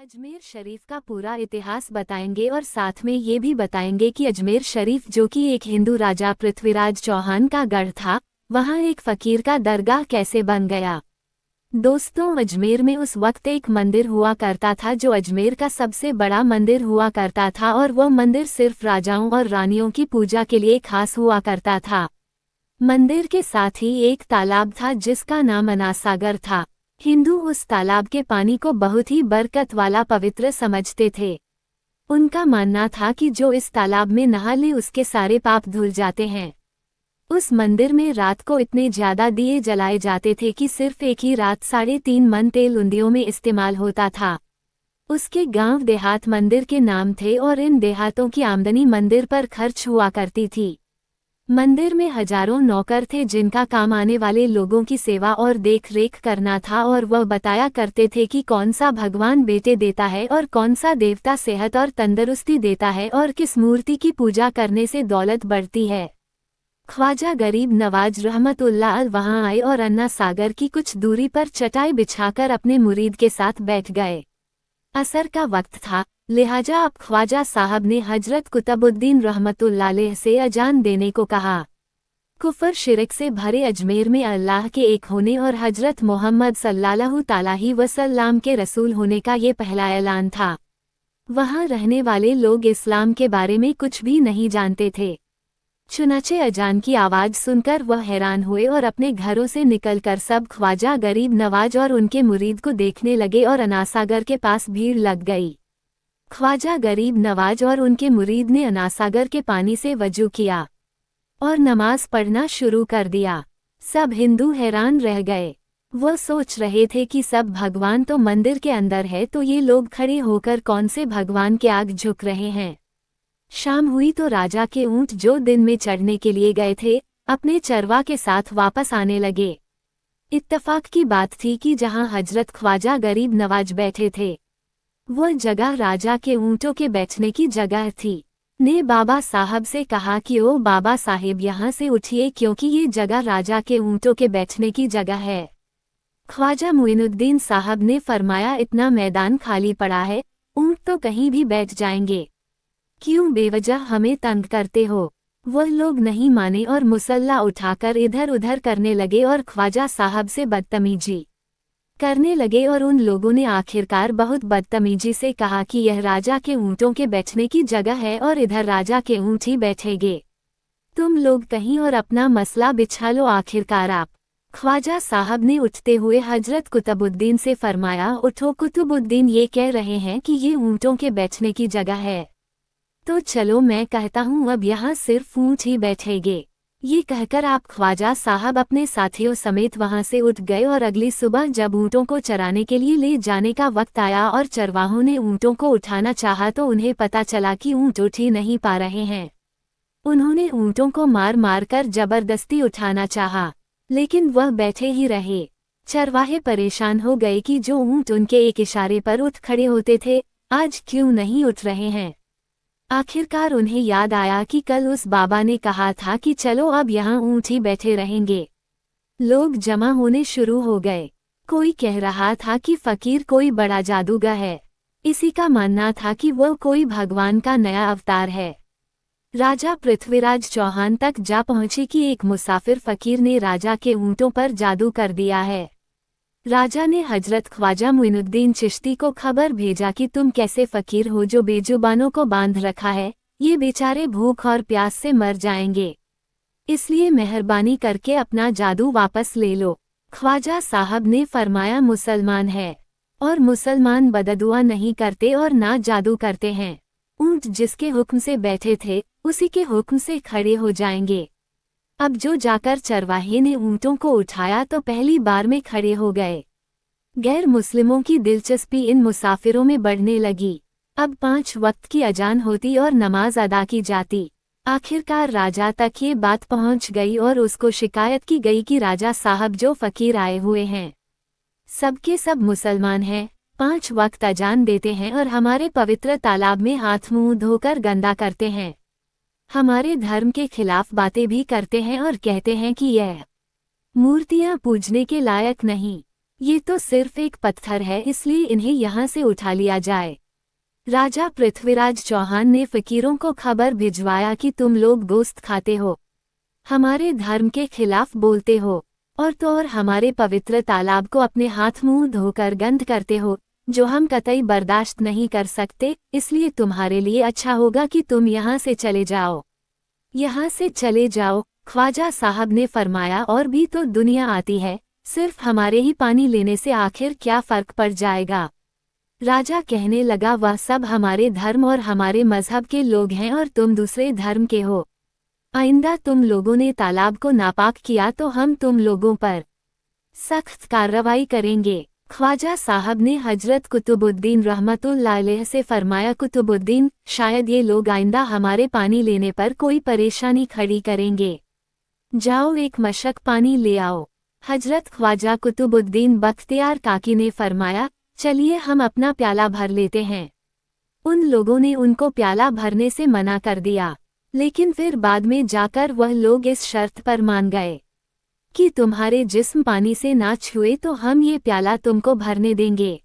अजमेर शरीफ का पूरा इतिहास बताएंगे और साथ में ये भी बताएंगे कि अजमेर शरीफ जो कि एक हिंदू राजा पृथ्वीराज चौहान का गढ़ था, वहाँ एक फकीर का दरगाह कैसे बन गया। दोस्तों, अजमेर में उस वक्त एक मंदिर हुआ करता था जो अजमेर का सबसे बड़ा मंदिर हुआ करता था और वह मंदिर सिर्फ राजाओं और रानियों की पूजा के लिए खास हुआ करता था। मंदिर के साथ ही एक तालाब था जिसका नाम अनासागर था। हिंदू उस तालाब के पानी को बहुत ही बरकत वाला पवित्र समझते थे। उनका मानना था कि जो इस तालाब में नहा ले उसके सारे पाप धुल जाते हैं। उस मंदिर में रात को इतने ज्यादा दिए जलाए जाते थे कि सिर्फ एक ही रात 3.5 मन तेल उंदियों में इस्तेमाल होता था। उसके गांव देहात मंदिर के नाम थे और इन देहातों की आमदनी मंदिर पर खर्च हुआ करती थी। मंदिर में हजारों नौकर थे जिनका काम आने वाले लोगों की सेवा और देख रेख करना था और वह बताया करते थे कि कौन सा भगवान बेटे देता है और कौन सा देवता सेहत और तंदुरुस्ती देता है और किस मूर्ति की पूजा करने से दौलत बढ़ती है। ख्वाजा गरीब नवाज रहमतुल्लाह अलैह वहां आए और अन्ना सागर की कुछ दूरी पर चटाई बिछाकर अपने मुरीद के साथ बैठ गए। असर का वक्त था, लिहाजा अब ख्वाजा साहब ने हजरत कुतुबुद्दीन रहमतुल्लाह अलैह से अजान देने को कहा। कुफर शिरक से भरे अजमेर में अल्लाह के एक होने और हजरत मोहम्मद सल्लल्लाहु अलैहि वसल्लम के रसूल होने का ये पहला ऐलान था। वहाँ रहने वाले लोग इस्लाम के बारे में कुछ भी नहीं जानते थे। चुनाचे अजान की आवाज़ सुनकर वह हैरान हुए और अपने घरों से निकलकर सब ख्वाजा गरीब नवाज और उनके मुरीद को देखने लगे और अनासागर के पास भीड़ लग गई। ख्वाजा गरीब नवाज और उनके मुरीद ने अनासागर के पानी से वजू किया और नमाज पढ़ना शुरू कर दिया। सब हिंदू हैरान रह गए। वह सोच रहे थे कि सब भगवान तो मंदिर के अंदर है, तो ये लोग खड़े होकर कौन से भगवान के आगे झुक रहे हैं। शाम हुई तो राजा के ऊंट जो दिन में चढ़ने के लिए गए थे अपने चरवा के साथ वापस आने लगे। इत्तफाक की बात थी कि जहां हजरत ख्वाजा गरीब नवाज बैठे थे वह जगह राजा के ऊंटों के बैठने की जगह थी। ने बाबा साहब से कहा कि ओ बाबा साहेब, यहाँ से उठिए क्योंकि ये जगह राजा के ऊंटों के बैठने की जगह है। ख्वाजा मुइनुद्दीन साहब ने फरमाया, इतना मैदान खाली पड़ा है, ऊंट तो कहीं भी बैठ जाएंगे, क्यों बेवजह हमें तंग करते हो। वह लोग नहीं माने और मुसल्ला उठाकर इधर उधर करने लगे और ख्वाजा साहब से बदतमीजी करने लगे और उन लोगों ने आखिरकार बहुत बदतमीजी से कहा कि यह राजा के ऊंटों के बैठने की जगह है और इधर राजा के ऊंट ही बैठेंगे। तुम लोग कहीं और अपना मसला बिछा लो आखिरकार आप। ख्वाजा साहब ने उठते हुए हजरत कुतुबुद्दीन से फरमाया, उठो कुतुबुद्दीन, ये कह रहे हैं कि ये ऊंटों के बैठने की जगह है, तो चलो मैं कहता हूँ अब यहाँ सिर्फ ऊंट ही बैठेंगे। ये कहकर आप ख्वाजा साहब अपने साथियों समेत वहाँ से उठ गए और अगली सुबह जब ऊँटों को चराने के लिए ले जाने का वक्त आया और चरवाहों ने ऊँटों को उठाना चाहा तो उन्हें पता चला कि ऊँट उठ ही नहीं पा रहे हैं। उन्होंने ऊँटों को मार मार कर जबरदस्ती उठाना चाहा, लेकिन वह बैठे ही रहे। चरवाहे परेशान हो गए कि जो ऊँट उनके एक इशारे पर उठ खड़े होते थे आज क्यों नहीं उठ रहे हैं। आखिरकार उन्हें याद आया कि कल उस बाबा ने कहा था कि चलो अब यहाँ ऊंट ही बैठे रहेंगे। लोग जमा होने शुरू हो गए। कोई कह रहा था कि फकीर कोई बड़ा जादूगर है, इसी का मानना था कि वह कोई भगवान का नया अवतार है। राजा पृथ्वीराज चौहान तक जा पहुंची कि एक मुसाफिर फकीर ने राजा के ऊंटों पर जादू कर दिया है। राजा ने हजरत ख्वाजा मुइनुद्दीन चिश्ती को खबर भेजा कि तुम कैसे फकीर हो जो बेजुबानों को बांध रखा है, ये बेचारे भूख और प्यास से मर जाएंगे, इसलिए मेहरबानी करके अपना जादू वापस ले लो। ख्वाजा साहब ने फरमाया, मुसलमान है और मुसलमान बददुआ नहीं करते और ना जादू करते हैं। ऊंट जिसके हुक्म से बैठे थे उसी के हुक्म से खड़े हो जाएंगे। अब जो जाकर चरवाहे ने ऊंटों को उठाया तो पहली बार में खड़े हो गए। गैर मुस्लिमों की दिलचस्पी इन मुसाफिरों में बढ़ने लगी। अब 5 वक्त की अजान होती और नमाज अदा की जाती। आखिरकार राजा तक ये बात पहुंच गई और उसको शिकायत की गई कि राजा साहब जो फकीर आए हुए हैं सबके सब मुसलमान हैं, 5 वक्त अजान देते हैं और हमारे पवित्र तालाब में हाथ मुंह धोकर गंदा करते हैं, हमारे धर्म के खिलाफ बातें भी करते हैं और कहते हैं कि यह मूर्तियां पूजने के लायक नहीं। ये तो सिर्फ एक पत्थर है, इसलिए इन्हें यहाँ से उठा लिया जाए। राजा पृथ्वीराज चौहान ने फकीरों को खबर भिजवाया कि तुम लोग गोश्त खाते हो, हमारे धर्म के खिलाफ बोलते हो, और तो और हमारे पवित्र तालाब को अपने हाथ मुंह धोकर गंद करते हो, जो हम कतई बर्दाश्त नहीं कर सकते। इसलिए तुम्हारे लिए अच्छा होगा कि तुम यहाँ से चले जाओ, यहाँ से चले जाओ। ख्वाजा साहब ने फरमाया, और भी तो दुनिया आती है, सिर्फ हमारे ही पानी लेने से आखिर क्या फर्क पड़ जाएगा। राजा कहने लगा, वह सब हमारे धर्म और हमारे मजहब के लोग हैं और तुम दूसरे धर्म के हो। आइंदा तुम लोगों ने तालाब को नापाक किया तो हम तुम लोगों पर सख्त कार्रवाई करेंगे। ख्वाजा साहब ने हजरत कुतुबुद्दीन रहमतुल्लाह अलैह से फरमाया, कुतुबुद्दीन, शायद ये लोग आइंदा हमारे पानी लेने पर कोई परेशानी खड़ी करेंगे, जाओ एक मशक पानी ले आओ। हजरत ख्वाजा कुतुबुद्दीन बख्तियार काकी ने फरमाया, चलिए हम अपना प्याला भर लेते हैं। उन लोगों ने उनको प्याला भरने से मना कर दिया, लेकिन फिर बाद में जाकर वह लोग इस शर्त पर मान गए कि तुम्हारे जिस्म पानी से ना छुए तो हम ये प्याला तुमको भरने देंगे।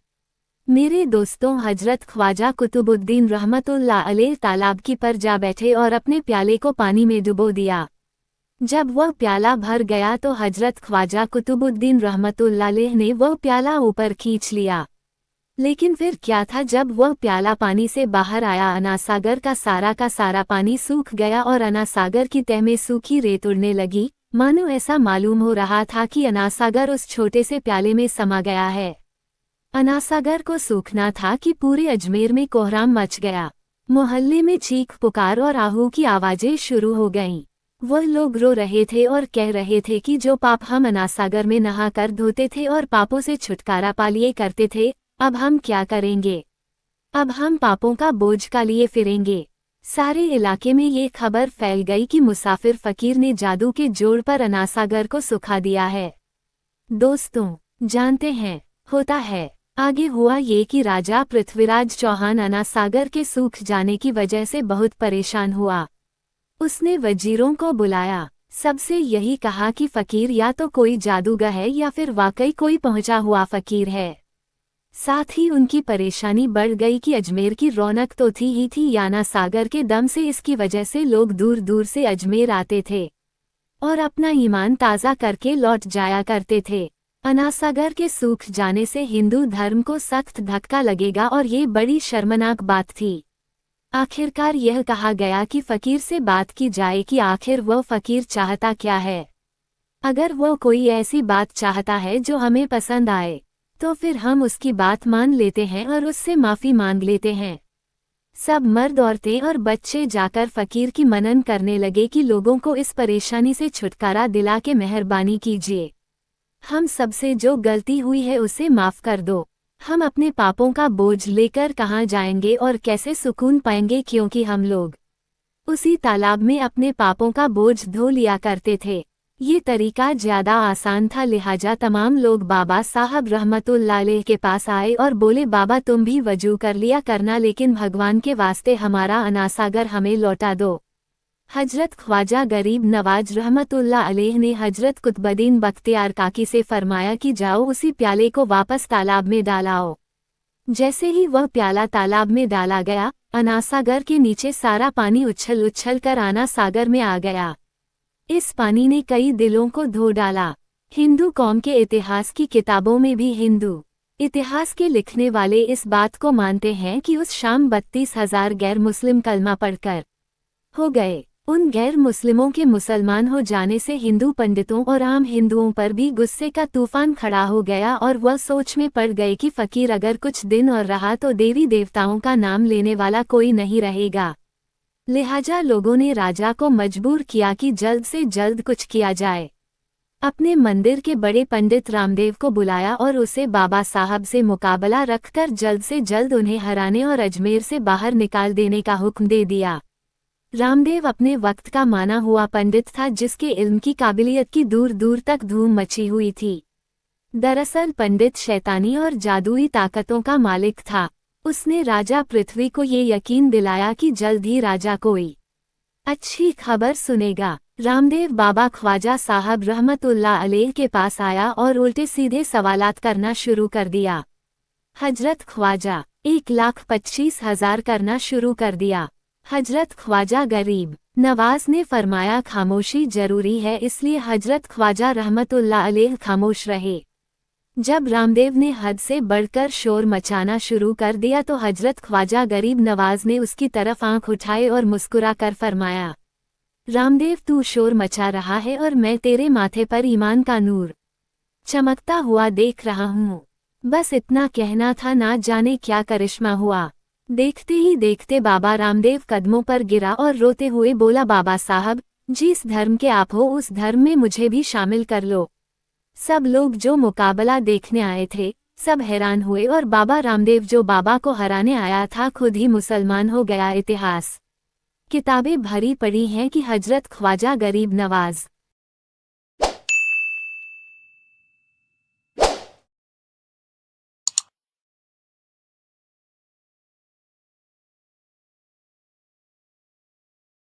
मेरे दोस्तों, हजरत ख्वाजा कुतुबुद्दीन रहमतुल्लाह अलैह तालाब की पर जा बैठे और अपने प्याले को पानी में डुबो दिया। जब वह प्याला भर गया तो हजरत ख्वाजा कुतुबुद्दीन रहमतुल्लाह अलैह ने वह प्याला ऊपर खींच लिया। लेकिन फिर क्या था, जब वह प्याला पानी से बाहर आया, अनासागर का सारा पानी सूख गया और अनासागर की तह में सूखी रेत उड़ने लगी, मानो ऐसा मालूम हो रहा था कि अनासागर उस छोटे से प्याले में समा गया है। अनासागर को सूखना था कि पूरे अजमेर में कोहराम मच गया। मोहल्ले में चीख पुकार और आहू की आवाजें शुरू हो गईं। वह लोग रो रहे थे और कह रहे थे कि जो पाप हम अनासागर में नहाकर धोते थे और पापों से छुटकारा पा लिए करते थे, अब हम क्या करेंगे? अब हम पापों का बोझ का लिए फिरेंगे। सारे इलाके में ये खबर फैल गई कि मुसाफिर फकीर ने जादू के जोड़ पर अनासागर को सुखा दिया है। दोस्तों, जानते हैं होता है आगे हुआ ये कि राजा पृथ्वीराज चौहान अनासागर के सूख जाने की वजह से बहुत परेशान हुआ। उसने वजीरों को बुलाया, सबसे यही कहा कि फकीर या तो कोई जादूगर है या फिर वाकई कोई पहुंचा हुआ फकीर है। साथ ही उनकी परेशानी बढ़ गई कि अजमेर की रौनक तो थी ही थी, याना सागर के दम से इसकी वजह से लोग दूर दूर से अजमेर आते थे और अपना ईमान ताज़ा करके लौट जाया करते थे। अनासागर के सूख जाने से हिंदू धर्म को सख्त धक्का लगेगा और ये बड़ी शर्मनाक बात थी। आखिरकार यह कहा गया कि फकीर से बात की जाए कि आखिर वह फकीर चाहता क्या है। अगर वह कोई ऐसी बात चाहता है जो हमें पसंद आए तो फिर हम उसकी बात मान लेते हैं और उससे माफ़ी मांग लेते हैं। सब मर्द, औरतें और बच्चे जाकर फकीर की मनन करने लगे कि लोगों को इस परेशानी से छुटकारा दिला के मेहरबानी कीजिए, हम सबसे जो गलती हुई है उसे माफ़ कर दो। हम अपने पापों का बोझ लेकर कहाँ जाएंगे और कैसे सुकून पाएंगे, क्योंकि हम लोग उसी तालाब में अपने पापों का बोझ धो लिया करते थे। ये तरीका ज़्यादा आसान था, लिहाजा तमाम लोग बाबा साहब रहमतुल्लाह अलैह के पास आए और बोले, बाबा तुम भी वजू कर लिया करना, लेकिन भगवान के वास्ते हमारा अनासागर हमें लौटा दो। हजरत ख्वाजा गरीब नवाज रहमतुल्लाह अलैह ने हजरत कुतुबुद्दीन बख्तियार काकी से फरमाया कि जाओ उसी प्याले को वापस तालाब में डालाओ। जैसे ही वह प्याला तालाब में डाला गया, अनासागर के नीचे सारा पानी उछल उछल कर अनासागर में आ गया। इस पानी ने कई दिलों को धो डाला। हिंदू कौम के इतिहास की किताबों में भी हिंदू इतिहास के लिखने वाले इस बात को मानते हैं कि उस शाम 32,000 गैर मुस्लिम कलमा पढ़कर हो गए। उन गैर मुस्लिमों के मुसलमान हो जाने से हिंदू पंडितों और आम हिंदुओं पर भी गुस्से का तूफान खड़ा हो गया और वह सोच में पड़ गए कि फकीर अगर कुछ दिन और रहा तो देवी देवताओं का नाम लेने वाला कोई नहीं रहेगा। लिहाजा लोगों ने राजा को मजबूर किया कि जल्द से जल्द कुछ किया जाए। अपने मंदिर के बड़े पंडित रामदेव को बुलाया और उसे बाबा साहब से मुकाबला रखकर जल्द से जल्द उन्हें हराने और अजमेर से बाहर निकाल देने का हुक्म दे दिया। रामदेव अपने वक्त का माना हुआ पंडित था, जिसके इल्म की काबिलियत की दूर दूर तक धूम मची हुई थी। दरअसल पंडित शैतानी और जादुई ताकतों का मालिक था। उसने राजा पृथ्वी को ये यकीन दिलाया कि जल्द ही राजा कोई अच्छी खबर सुनेगा। रामदेव बाबा ख्वाजा साहब रहमतुल्लाह अलैह के पास आया और उल्टे सीधे सवालात करना शुरू कर दिया। हजरत ख्वाजा 1,25,000 करना शुरू कर दिया। हजरत ख्वाजा गरीब नवाज ने फरमाया खामोशी जरूरी है, इसलिए हजरत ख्वाजा रहमतुल्लाह अलैह खामोश रहे। जब रामदेव ने हद से बढ़कर शोर मचाना शुरू कर दिया तो हजरत ख्वाजा गरीब नवाज ने उसकी तरफ आंख उठाए और मुस्कुरा कर फरमाया, रामदेव तू शोर मचा रहा है और मैं तेरे माथे पर ईमान का नूर चमकता हुआ देख रहा हूँ। बस इतना कहना था, ना जाने क्या करिश्मा हुआ। देखते ही देखते बाबा रामदेव कदमों पर गिरा और रोते हुए बोला, बाबा साहब, जिस धर्म के आप हो उस धर्म में मुझे भी शामिल कर लो। सब लोग जो मुकाबला देखने आए थे सब हैरान हुए और बाबा रामदेव जो बाबा को हराने आया था खुद ही मुसलमान हो गया। इतिहास किताबें भरी पड़ी हैं कि हजरत ख्वाजा गरीब नवाज